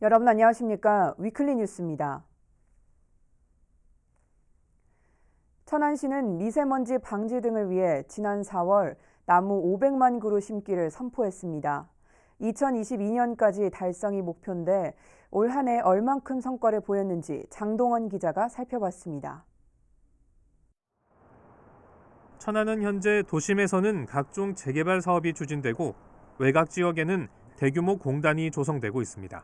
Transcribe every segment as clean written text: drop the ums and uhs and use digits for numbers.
여러분 안녕하십니까? 위클리 뉴스입니다. 천안시는 미세먼지 방지 등을 위해 지난 4월 나무 500만 그루 심기를 선포했습니다. 2022년까지 달성이 목표인데 올 한 해 얼만큼 성과를 보였는지 장동원 기자가 살펴봤습니다. 천안은 현재 도심에서는 각종 재개발 사업이 추진되고 외곽 지역에는 대규모 공단이 조성되고 있습니다.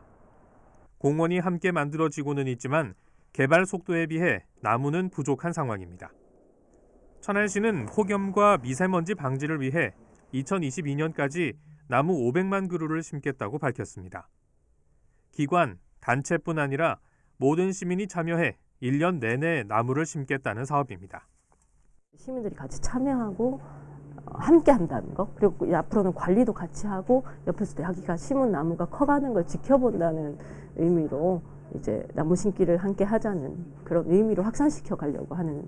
공원이 함께 만들어지고는 있지만 개발 속도에 비해 나무는 부족한 상황입니다. 천안시는 폭염과 미세먼지 방지를 위해 2022년까지 나무 500만 그루를 심겠다고 밝혔습니다. 기관, 단체뿐 아니라 모든 시민이 참여해 1년 내내 나무를 심겠다는 사업입니다. 시민들이 같이 참여하고 함께 한다는 거, 그리고 앞으로는 관리도 같이 하고 옆에서 자기가 심은 나무가 커가는 걸 지켜본다는 의미로 이제 나무 심기를 함께 하자는 그런 의미로 확산시켜 가려고 하는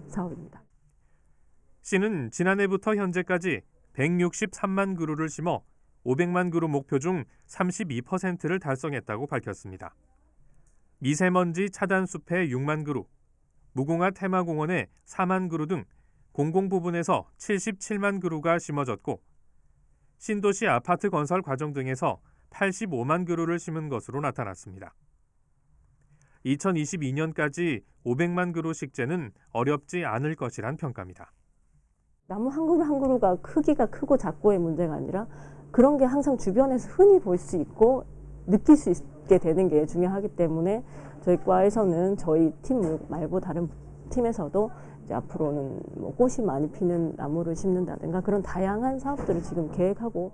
사업입니다. 시는 지난해부터 현재까지 163만 그루를 심어 500만 그루 목표 중 32%를 달성했다고 밝혔습니다. 미세먼지 차단 숲에 6만 그루, 무궁화 테마공원에 4만 그루 등 공공부분에서 77만 그루가 심어졌고 신도시 아파트 건설 과정 등에서 85만 그루를 심은 것으로 나타났습니다. 2022년까지 500만 그루 식재는 어렵지 않을 것이란 평가입니다. 나무 한 그루 한 그루가 크기가 크고 작고의 문제가 아니라 그런 게 항상 주변에서 흔히 볼 수 있고 느낄 수 있게 되는 게 중요하기 때문에 저희 과에서는 저희 팀 말고 다른 팀에서도 이제 앞으로는 뭐 꽃이 많이 피는 나무를 심는다든가 그런 다양한 사업들을 지금 계획하고.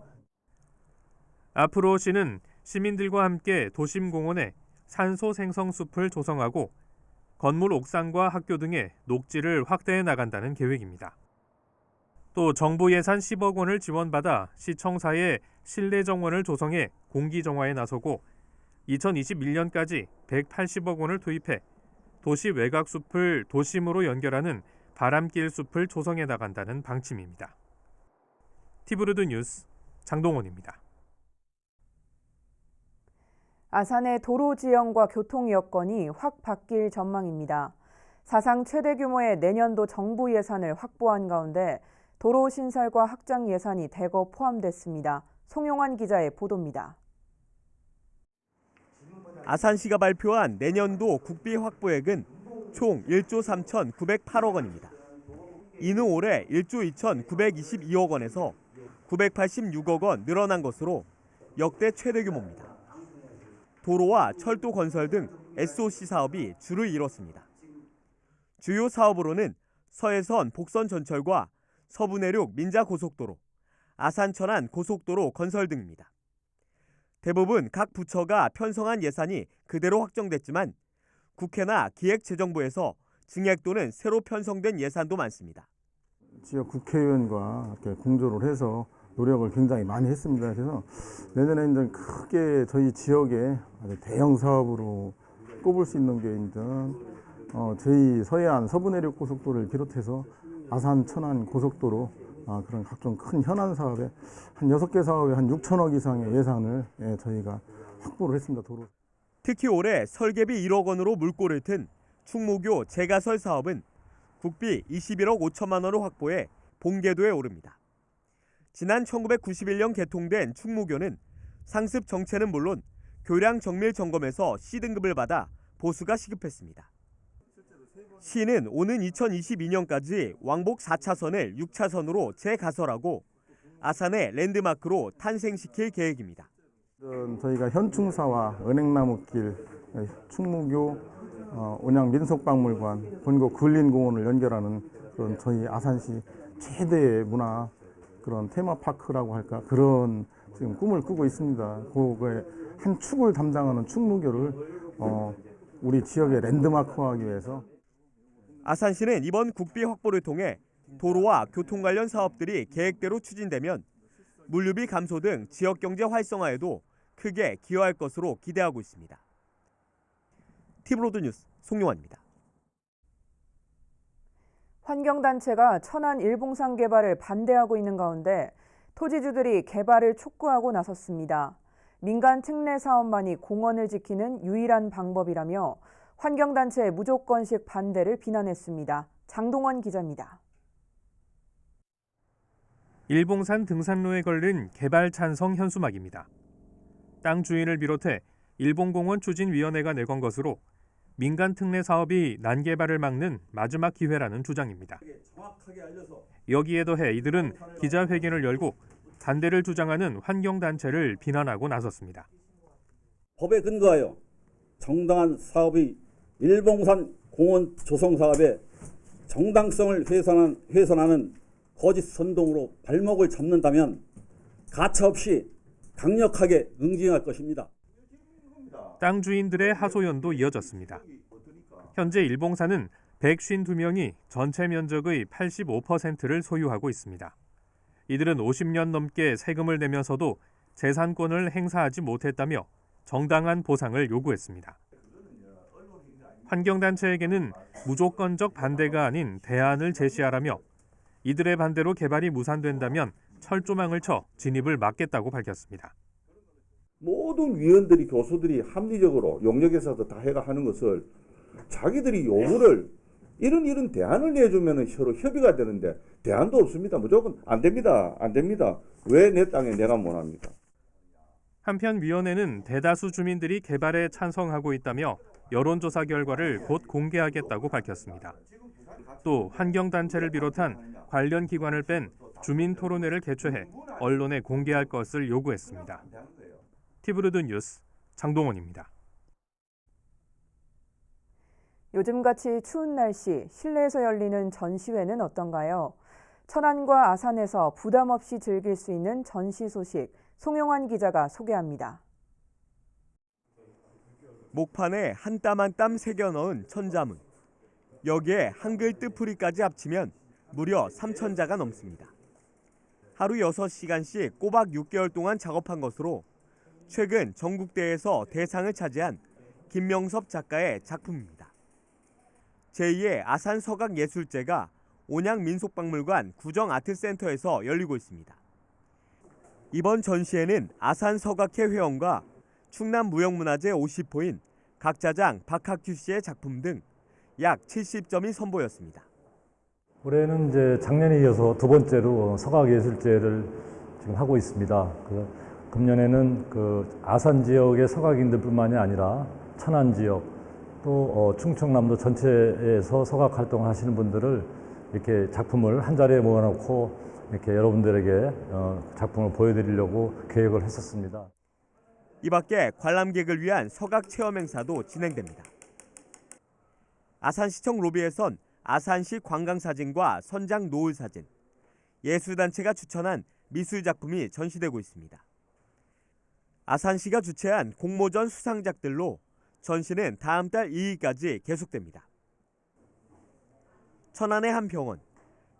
앞으로 시는 시민들과 함께 도심공원에 산소 생성 숲을 조성하고 건물 옥상과 학교 등의 녹지를 확대해 나간다는 계획입니다. 또 정부 예산 10억 원을 지원받아 시청사에 실내 정원을 조성해 공기 정화에 나서고 2021년까지 180억 원을 투입해 도시 외곽 숲을 도심으로 연결하는 바람길 숲을 조성해 나간다는 방침입니다. 티브루드 뉴스 장동원입니다. 아산의 도로 지형과 교통 여건이 확 바뀔 전망입니다. 사상 최대 규모의 내년도 정부 예산을 확보한 가운데 도로 신설과 확장 예산이 대거 포함됐습니다. 송용환 기자의 보도입니다. 아산시가 발표한 내년도 국비 확보액은 총 1조 3,908억 원입니다. 이는 올해 1조 2,922억 원에서 986억 원 늘어난 것으로 역대 최대 규모입니다. 도로와 철도 건설 등 SOC 사업이 주를 이뤘습니다. 주요 사업으로는 서해선 복선 전철과 서부내륙 민자고속도로, 아산 천안 고속도로 건설 등입니다. 대부분 각 부처가 편성한 예산이 그대로 확정됐지만 국회나 기획재정부에서 증액 또는 새로 편성된 예산도 많습니다. 지역 국회의원과 이렇게 공조를 해서 노력을 굉장히 많이 했습니다. 그래서 내년에 이제 크게 저희 지역에 아주 대형 사업으로 꼽을 수 있는 게 이제 저희 서해안 서부내륙 고속도로를 비롯해서 아산 천안 고속도로 그런 각종 큰 현안 사업에 한 6개 사업에 한 6천억 이상의 예산을 저희가 확보를 했습니다. 도로. 특히 올해 설계비 1억 원으로 물꼬를 튼 충무교 재가설 사업은 국비 21억 5천만 원을 확보해 본궤도에 오릅니다. 지난 1991년 개통된 충무교는 상습 정체는 물론 교량 정밀 점검에서 C등급을 받아 보수가 시급했습니다. 시는 오는 2022년까지 왕복 4차선을 6차선으로 재가설하고 아산의 랜드마크로 탄생시킬 계획입니다. 저희가 현충사와 은행나무길, 충무교, 온양 민속박물관, 본고 근린공원을 연결하는 그런 저희 아산시 최대의 문화 그런 테마파크라고 할까 그런 지금 꿈을 꾸고 있습니다. 그거의 한 축을 담당하는 충무교를 우리 지역의 랜드마크화하기 위해서. 아산시는 이번 국비 확보를 통해 도로와 교통 관련 사업들이 계획대로 추진되면 물류비 감소 등 지역 경제 활성화에도 크게 기여할 것으로 기대하고 있습니다. 티브로드 뉴스 송용환입니다. 환경단체가 천안 일봉산 개발을 반대하고 있는 가운데 토지주들이 개발을 촉구하고 나섰습니다. 민간 특례 사업만이 공원을 지키는 유일한 방법이라며 환경단체의 무조건식 반대를 비난했습니다. 장동원 기자입니다. 일봉산 등산로에 걸린 개발 찬성 현수막입니다. 땅 주인을 비롯해 일봉공원 추진위원회가 내건 것으로 민간 특례 사업이 난개발을 막는 마지막 기회라는 주장입니다. 여기에 더해 이들은 기자회견을 열고 반대를 주장하는 환경단체를 비난하고 나섰습니다. 법에 근거하여 정당한 사업이 일봉산 공원 조성 사업의 정당성을 훼손하는 거짓 선동으로 발목을 잡는다면 가차없이 강력하게 응징할 것입니다. 땅 주인들의 하소연도 이어졌습니다. 현재 일봉산은 152명이 전체 면적의 85%를 소유하고 있습니다. 이들은 50년 넘게 세금을 내면서도 재산권을 행사하지 못했다며 정당한 보상을 요구했습니다. 환경단체에게는 무조건적 반대가 아닌 대안을 제시하라며 이들의 반대로 개발이 무산된다면 철조망을 쳐 진입을 막겠다고 밝혔습니다. 모든 위원들이 교수들이 합리적으로 용역에서도 다 해가 하는 것을 자기들이 요구를 이런 대안을 내주면 서로 협의가 되는데 대안도 없습니다. 무조건 안 됩니다. 왜 내 땅에 내가 못 합니까? 한편 위원회는 대다수 주민들이 개발에 찬성하고 있다며 여론조사 결과를 곧 공개하겠다고 밝혔습니다. 또 환경단체를 비롯한 관련 기관을 뺀 주민토론회를 개최해 언론에 공개할 것을 요구했습니다. 티브루드 뉴스 장동원입니다. 요즘같이 추운 날씨, 실내에서 열리는 전시회는 어떤가요? 천안과 아산에서 부담 없이 즐길 수 있는 전시 소식, 송영환 기자가 소개합니다. 목판에 한 땀 한 땀 새겨 넣은 천자문. 여기에 한글 뜻풀이까지 합치면 무려 3,000자가 넘습니다. 하루 6시간씩 꼬박 6개월 동안 작업한 것으로 최근 전국대회에서 대상을 차지한 김명섭 작가의 작품입니다. 제2의 아산 서각예술제가 온양민속박물관 구정아트센터에서 열리고 있습니다. 이번 전시회는 아산 서각회 회원과 충남무형문화재 50호인 각자장 박학규 씨의 작품 등 약 70점이 선보였습니다. 올해는 이제 작년에 이어서 두 번째로 서각예술제를 지금 하고 있습니다. 금년에는 아산 지역의 서각인들뿐만이 아니라 천안 지역 또 충청남도 전체에서 서각 활동을 하시는 분들을 이렇게 작품을 한 자리에 모아놓고 이렇게 여러분들에게 작품을 보여드리려고 계획을 했었습니다. 이 밖에 관람객을 위한 서각 체험 행사도 진행됩니다. 아산시청 로비에선 아산시 관광사진과 선장 노을사진, 예술단체가 추천한 미술작품이 전시되고 있습니다. 아산시가 주최한 공모전 수상작들로 전시는 다음 달 2일까지 계속됩니다. 천안의 한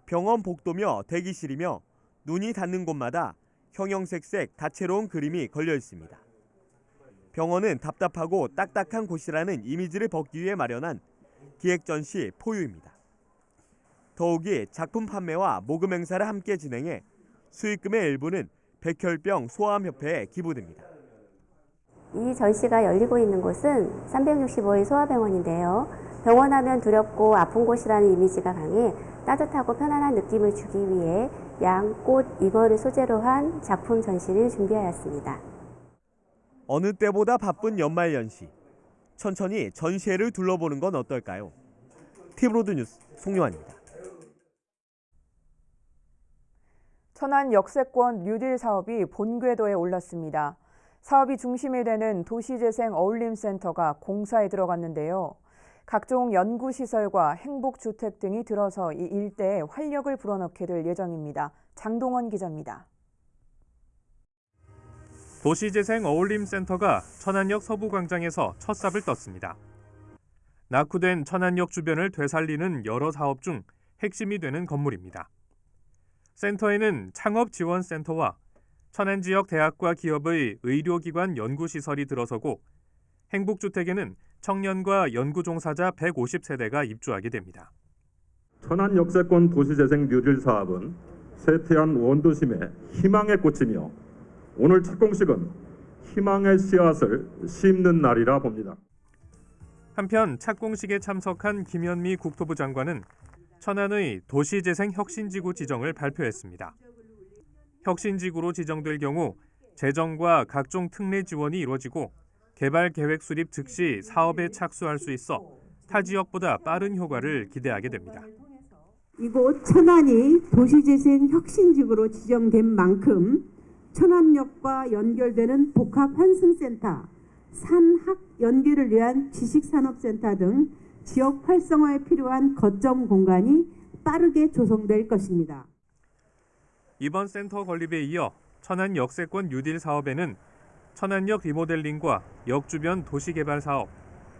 병원 복도며 대기실이며 눈이 닿는 곳마다 형형색색 다채로운 그림이 걸려 있습니다. 병원은 답답하고 딱딱한 곳이라는 이미지를 벗기 위해 마련한 기획전시 포유입니다. 더욱이 작품 판매와 모금 행사를 함께 진행해 수익금의 일부는 백혈병 소아암협회에 기부됩니다. 이 전시가 열리고 있는 곳은 365일 소아병원인데요. 병원하면 두렵고 아픈 곳이라는 이미지가 강해 따뜻하고 편안한 느낌을 주기 위해 양, 꽃, 잉어를 소재로 한 작품 전시를 준비하였습니다. 어느 때보다 바쁜 연말연시. 천천히 전시회를 둘러보는 건 어떨까요? 티브로드 뉴스 송요한입니다. 천안 역세권 뉴딜 사업이 본궤도에 올랐습니다. 사업이 중심이 되는 도시재생 어울림센터가 공사에 들어갔는데요. 각종 연구시설과 행복주택 등이 들어서 이 일대에 활력을 불어넣게 될 예정입니다. 장동원 기자입니다. 도시재생 어울림센터가 천안역 서부광장에서 첫 삽을 떴습니다. 낙후된 천안역 주변을 되살리는 여러 사업 중 핵심이 되는 건물입니다. 센터에는 창업지원센터와 천안 지역 대학과 기업의 의료기관 연구시설이 들어서고 행복주택에는 청년과 연구종사자 150세대가 입주하게 됩니다. 천안 역세권 도시재생 뉴딜 사업은 쇠퇴한 원도심의 희망의 꽃이며 오늘 착공식은 희망의 씨앗을 심는 날이라 봅니다. 한편 착공식에 참석한 김현미 국토부 장관은 천안의 도시재생 혁신지구 지정을 발표했습니다. 혁신지구로 지정될 경우 재정과 각종 특례 지원이 이루어지고 개발 계획 수립 즉시 사업에 착수할 수 있어 타 지역보다 빠른 효과를 기대하게 됩니다. 이곳 천안이 도시재생 혁신지구로 지정된 만큼 천안역과 연결되는 복합 환승센터, 산학 연계를 위한 지식산업센터 등 지역 활성화에 필요한 거점 공간이 빠르게 조성될 것입니다. 이번 센터 건립에 이어 천안 역세권 뉴딜 사업에는 천안역 리모델링과 역 주변 도시개발 사업,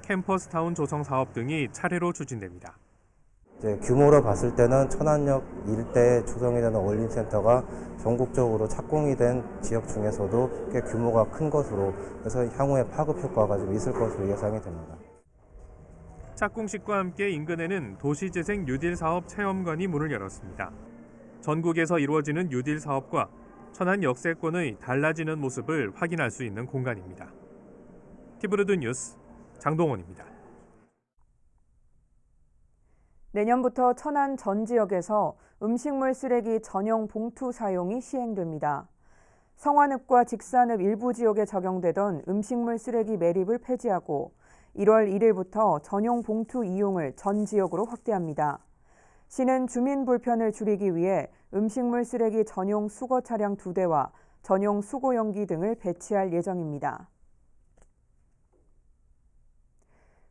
캠퍼스타운 조성 사업 등이 차례로 추진됩니다. 규모로 봤을 때는 천안역 일대에 조성이 되는 어울림센터가 전국적으로 착공이 된 지역 중에서도 꽤 규모가 큰 것으로, 그래서 향후에 파급 효과가 좀 있을 것으로 예상이 됩니다. 착공식과 함께 인근에는 도시재생 뉴딜 사업 체험관이 문을 열었습니다. 전국에서 이루어지는 뉴딜 사업과 천안 역세권의 달라지는 모습을 확인할 수 있는 공간입니다. 티브르드 뉴스 장동원입니다. 내년부터 천안 전 지역에서 음식물 쓰레기 전용 봉투 사용이 시행됩니다. 성완읍과 직산읍 일부 지역에 적용되던 음식물 쓰레기 매립을 폐지하고 1월 1일부터 전용 봉투 이용을 전 지역으로 확대합니다. 시는 주민 불편을 줄이기 위해 음식물 쓰레기 전용 수거 차량 2대와 전용 수거용기 등을 배치할 예정입니다.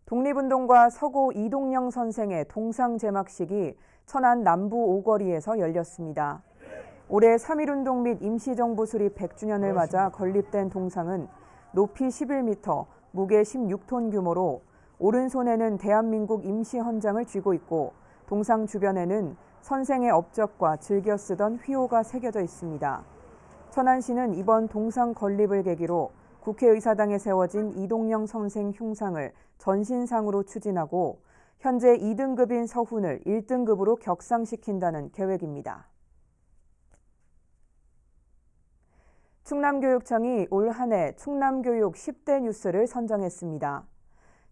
독립운동가 서고 이동영 선생의 동상 제막식이 천안 남부 오거리에서 열렸습니다. 올해 3.1운동 및 임시정부 수립 100주년을 맞아 건립된 동상은 높이 11m, 무게 16톤 규모로 오른손에는 대한민국 임시헌장을 쥐고 있고 동상 주변에는 선생의 업적과 즐겨 쓰던 휘호가 새겨져 있습니다. 천안시는 이번 동상 건립을 계기로 국회의사당에 세워진 이동영 선생 흉상을 전신상으로 추진하고 현재 2등급인 서훈을 1등급으로 격상시킨다는 계획입니다. 충남교육청이 올 한 해 충남교육 10대 뉴스를 선정했습니다.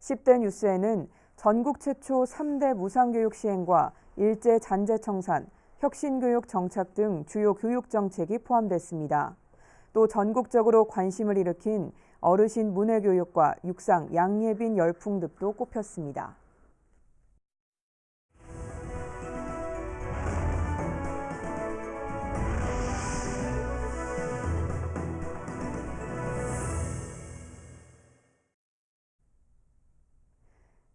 10대 뉴스에는 전국 최초 3대 무상교육 시행과 일제 잔재 청산, 혁신교육 정착 등 주요 교육정책이 포함됐습니다. 또 전국적으로 관심을 일으킨 어르신 문해교육과 육상, 양예빈 열풍 등도 꼽혔습니다.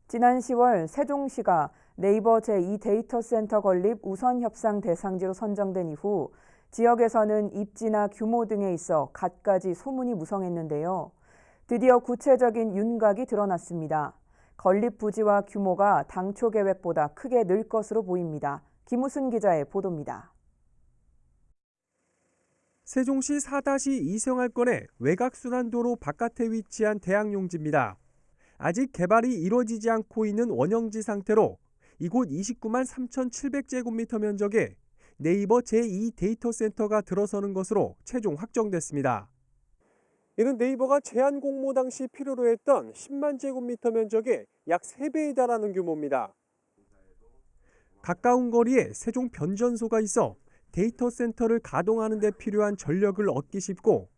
지난 10월 세종시가 네이버 제2데이터센터 건립 우선 협상 대상지로 선정된 이후 지역에서는 입지나 규모 등에 있어 갖가지 소문이 무성했는데요. 드디어 구체적인 윤곽이 드러났습니다. 건립 부지와 규모가 당초 계획보다 크게 늘 것으로 보입니다. 김우순 기자의 보도입니다. 세종시 4-2 생활권의 외곽순환도로 바깥에 위치한 대학용지입니다. 아직 개발이 이루어지지 않고 있는 원형지 상태로 이곳 29만 3,700제곱미터 면적에 네이버 제2데이터센터가 들어서는 것으로 최종 확정됐습니다. 이는 네이버가 제안 공모 당시 필요로 했던 10만 제곱미터 면적의 약 3배에 달하는 규모입니다. 가까운 거리에 세종 변전소가 있어 데이터 센터를 가동하는 데 필요한 전력을 얻기 쉽고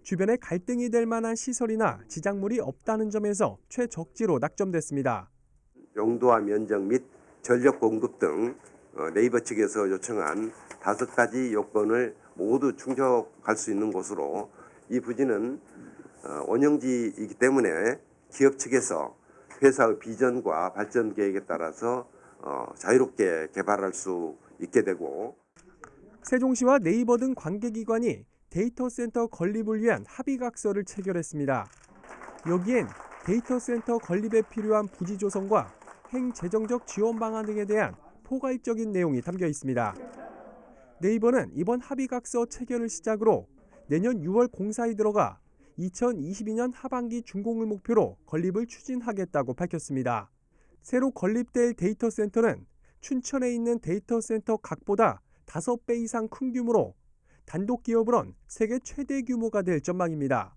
주변에 갈등이 될 만한 시설이나 지작물이 없다는 점에서 최적지로 낙점됐습니다. 용도와 면적 및 전력 공급 등 네이버 측에서 요청한 5가지 요건을 모두 충족할 수 있는 곳으로 이 부지는 원형지이기 때문에 기업 측에서 회사의 비전과 발전 계획에 따라서 자유롭게 개발할 수 있게 되고 세종시와 네이버 등 관계기관이 데이터 센터 건립을 위한 합의각서를 체결했습니다. 여기엔 데이터 센터 건립에 필요한 부지 조성과 행재정적 지원 방안 등에 대한 포괄적인 내용이 담겨 있습니다. 네이버는 이번 합의각서 체결을 시작으로 내년 6월 공사에 들어가 2022년 하반기 준공을 목표로 건립을 추진하겠다고 밝혔습니다. 새로 건립될 데이터 센터는 춘천에 있는 데이터 센터 각보다 5배 이상 큰 규모로 단독 기업으론 세계 최대 규모가 될 전망입니다.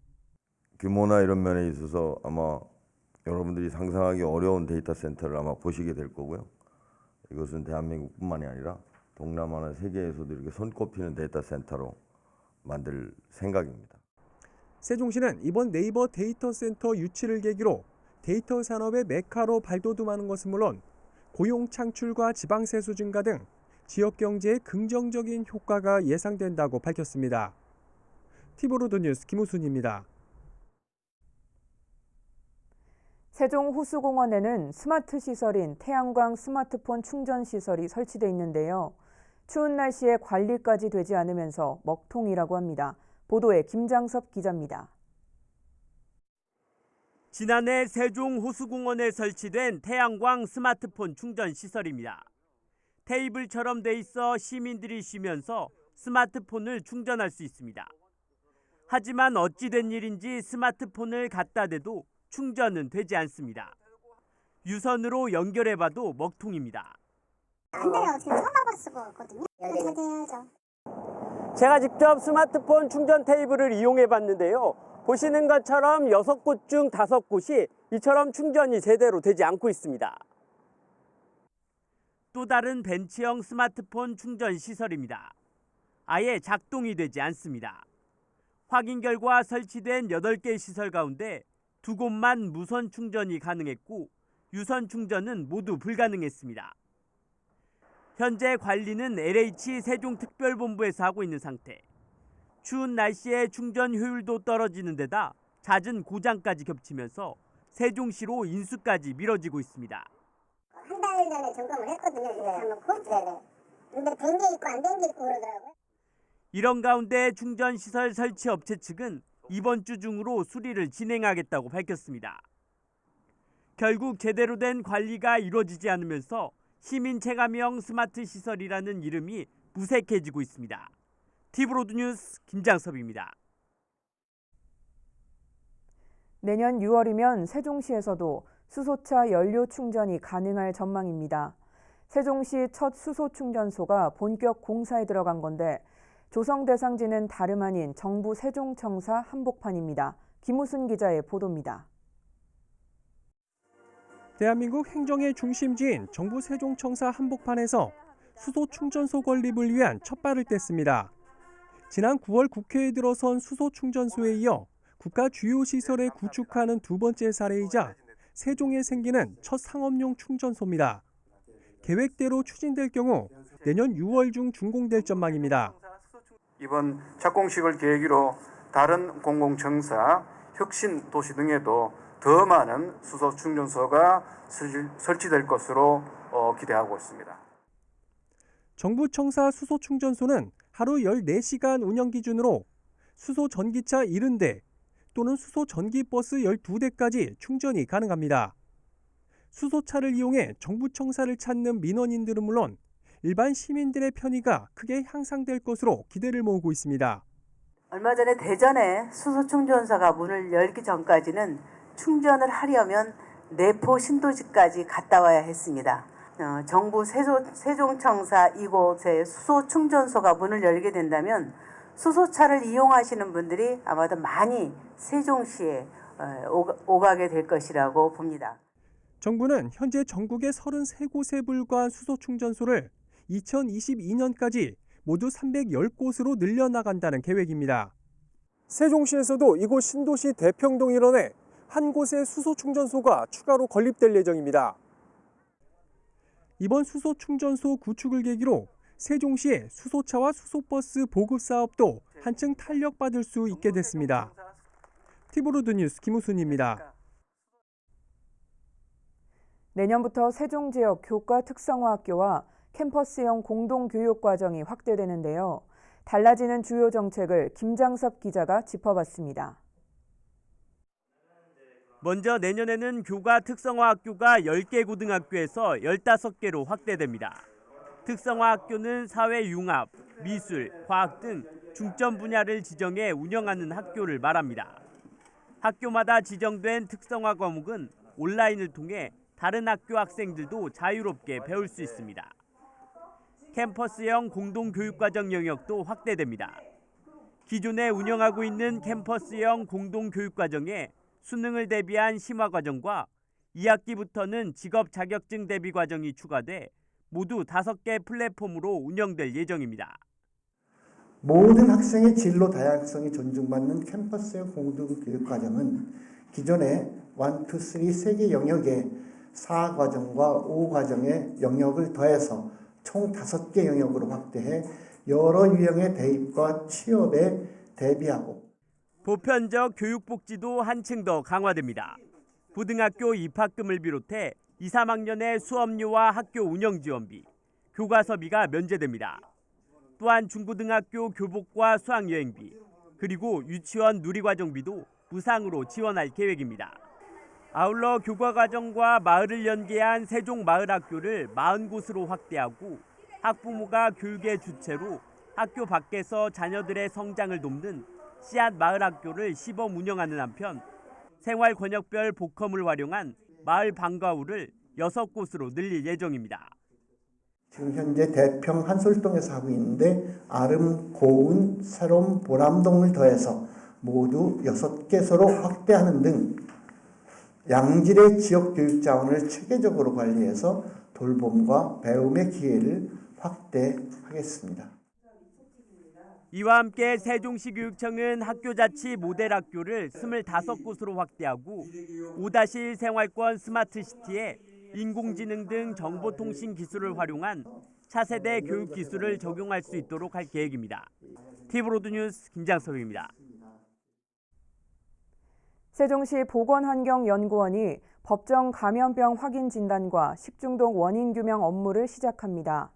규모나 이런 면에 있어서 아마 여러분들이 상상하기 어려운 데이터 센터를 아마 보시게 될 거고요. 이것은 대한민국뿐만이 아니라 동남아나 세계에서도 이렇게 손꼽히는 데이터 센터로 만들 생각입니다. 세종시는 이번 네이버 데이터 센터 유치를 계기로 데이터 산업의 메카로 발돋움하는 것은 물론 고용 창출과 지방세수 증가 등 지역 경제에 긍정적인 효과가 예상된다고 밝혔습니다. 티브로드 뉴스 김우순입니다. 세종 호수공원에는 스마트 시설인 태양광 스마트폰 충전 시설이 설치돼 있는데요. 추운 날씨에 관리까지 되지 않으면서 먹통이라고 합니다. 보도에 김장섭 기자입니다. 지난해 세종 호수공원에 설치된 태양광 스마트폰 충전 시설입니다. 테이블처럼 돼 있어 시민들이 쉬면서 스마트폰을 충전할 수 있습니다. 하지만 어찌된 일인지 스마트폰을 갖다 대도 충전은 되지 않습니다. 유선으로 연결해봐도 먹통입니다. 안 돼요. 지금 전화가 쓰고 있거든요. 해야죠. 제가 직접 스마트폰 충전 테이블을 이용해봤는데요. 보시는 것처럼 6곳 중 5곳이 이처럼 충전이 제대로 되지 않고 있습니다. 또 다른 벤치형 스마트폰 충전 시설입니다. 아예 작동이 되지 않습니다. 확인 결과 설치된 8개 시설 가운데 2곳만 무선 충전이 가능했고 유선 충전은 모두 불가능했습니다. 현재 관리는 LH 세종특별본부에서 하고 있는 상태. 추운 날씨에 충전 효율도 떨어지는 데다 잦은 고장까지 겹치면서 세종시로 인수까지 미뤄지고 있습니다. 한 달 전에 점검을 했거든요. 이렇게 해놓고. 네네. 근데 된 게 있고 안 된 게 있고 그러더라고요. 이런 가운데 충전시설 설치 업체 측은 이번 주 중으로 수리를 진행하겠다고 밝혔습니다. 결국 제대로 된 관리가 이루어지지 않으면서 시민 체감형 스마트 시설이라는 이름이 무색해지고 있습니다. 티브로드 뉴스 김장섭입니다. 내년 6월이면 세종시에서도 수소차 연료 충전이 가능할 전망입니다. 세종시 첫 수소 충전소가 본격 공사에 들어간 건데 조성 대상지는 다름 아닌 정부 세종청사 한복판입니다. 김우순 기자의 보도입니다. 대한민국 행정의 중심지인 정부 세종청사 한복판에서 수소 충전소 건립을 위한 첫 발을 뗐습니다. 지난 9월 국회에 들어선 수소 충전소에 이어 국가 주요 시설에 구축하는 두 번째 사례이자 세종에 생기는 첫 상업용 충전소입니다. 계획대로 추진될 경우 내년 6월 중 준공될 전망입니다. 이번 착공식을 계기로 다른 공공청사, 혁신도시 등에도 더 많은 수소 충전소가 설치될 것으로 기대하고 있습니다. 정부 청사 수소 충전소는 하루 14시간 운영 기준으로 수소 전기차 70대 또는 수소 전기버스 12대까지 충전이 가능합니다. 수소차를 이용해 정부 청사를 찾는 민원인들은 물론 일반 시민들의 편의가 크게 향상될 것으로 기대를 모으고 있습니다. 얼마 전에 대전에 수소 충전소가 문을 열기 전까지는 충전을 하려면 내포 신도시까지 갔다 와야 했습니다. 정부 세종청사 이곳에 수소 충전소가 문을 열게 된다면 수소차를 이용하시는 분들이 아마도 많이 세종시에 오가게 될 것이라고 봅니다. 정부는 현재 전국의 33곳에 불과한 수소 충전소를 2022년까지 모두 310곳으로 늘려나간다는 계획입니다. 세종시에서도 이곳 신도시 대평동 일원에 한 곳의 수소 충전소가 추가로 건립될 예정입니다. 이번 수소 충전소 구축을 계기로 세종시의 수소차와 수소버스 보급 사업도 한층 탄력받을 수 있게 됐습니다. 티브로드 뉴스 김우순입니다. 내년부터 세종 지역 교과 특성화 학교와 캠퍼스형 공동교육과정이 확대되는데요. 달라지는 주요 정책을 김장섭 기자가 짚어봤습니다. 먼저 내년에는 교과 특성화 학교가 10개 고등학교에서 15개로 확대됩니다. 특성화 학교는 사회융합, 미술, 과학 등 중점 분야를 지정해 운영하는 학교를 말합니다. 학교마다 지정된 특성화 과목은 온라인을 통해 다른 학교 학생들도 자유롭게 배울 수 있습니다. 캠퍼스형 공동교육과정 영역도 확대됩니다. 기존에 운영하고 있는 캠퍼스형 공동교육과정에 수능을 대비한 심화과정과 2학기부터는 직업 자격증 대비 과정이 추가돼 모두 5개 플랫폼으로 운영될 예정입니다. 모든 학생의 진로 다양성이 존중받는 캠퍼스형 공동교육과정은 기존의 1, 2, 3, 3개 영역에 4과정과 5과정의 영역을 더해서 총 5개 영역으로 확대해 여러 유형의 대입과 취업에 대비하고 보편적 교육복지도 한층 더 강화됩니다. 고등학교 입학금을 비롯해 2, 3학년의 수업료와 학교 운영지원비, 교과서비가 면제됩니다. 또한 중고등학교 교복과 수학여행비, 그리고 유치원 누리과정비도 무상으로 지원할 계획입니다. 아울러 교과과정과 마을을 연계한 세종마을학교를 40곳으로 확대하고 학부모가 교육의 주체로 학교 밖에서 자녀들의 성장을 돕는 씨앗 마을학교를 시범 운영하는 한편 생활권역별 복컴을 활용한 마을 방과후를 6곳으로 늘릴 예정입니다. 지금 현재 대평 한솔동에서 하고 있는데 아름, 고운, 새롬, 보람동을 더해서 모두 6개소로 확대하는 등 양질의 지역교육 자원을 체계적으로 관리해서 돌봄과 배움의 기회를 확대하겠습니다. 이와 함께 세종시 교육청은 학교자치 모델학교를 25곳으로 확대하고 5-1 생활권 스마트시티에 인공지능 등 정보통신 기술을 활용한 차세대 교육 기술을 적용할 수 있도록 할 계획입니다. TV로드뉴스 김장섭입니다. 세종시 보건환경연구원이 법정 감염병 확인 진단과 식중독 원인 규명 업무를 시작합니다.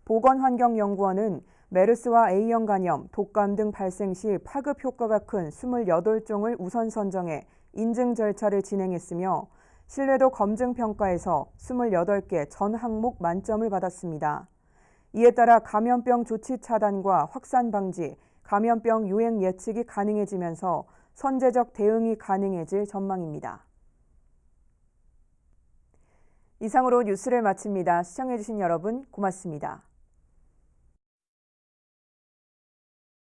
보건환경연구원은 메르스와 A형 간염, 독감 등 발생 시 파급 효과가 큰 28종을 우선 선정해 인증 절차를 진행했으며 신뢰도 검증 평가에서 28개 전 항목 만점을 받았습니다. 이에 따라 감염병 조치 차단과 확산 방지, 감염병 유행 예측이 가능해지면서 선제적 대응이 가능해질 전망입니다. 이상으로 뉴스를 마칩니다. 시청해주신 여러분 고맙습니다.